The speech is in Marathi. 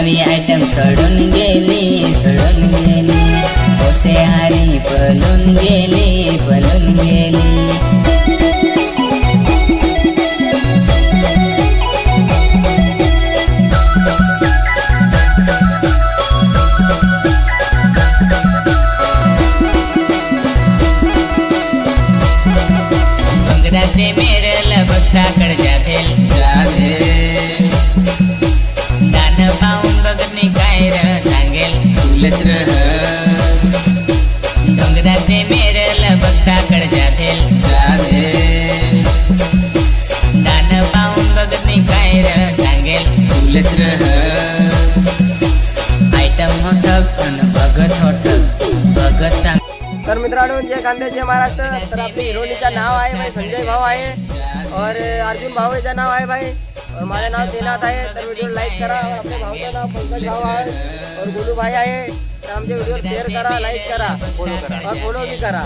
नवी आयटम सोडून गेली ओसे हारी पळून गेली बंगराचे मेरल भक्ताकड जाधेल दान पाहून बघनी काय र सांगेल तुलच डोंगराचे मेरल भक्ताकड जाधेल दान पाहून बघनी काय र सांगेल तुलच आयटम होठक अन बघत सांग। तर मित्रांनो, जय खानदेश जय महाराष्ट्र। तर आपली हिरोनीचा नाव आहे भाई संजय भाऊ आहे और अर्जुन भाऊचं नाव आहे भाई और माझं नाव तेनाथ आहे। तर व्हिडिओ लाईक करा और आपल्या भाऊचं नाव पंकज भाऊ आहे और गुलू भाई आहे। तर आमचे व्हिडिओ शेअर करा, लाईक करा और फॉलो भी करा।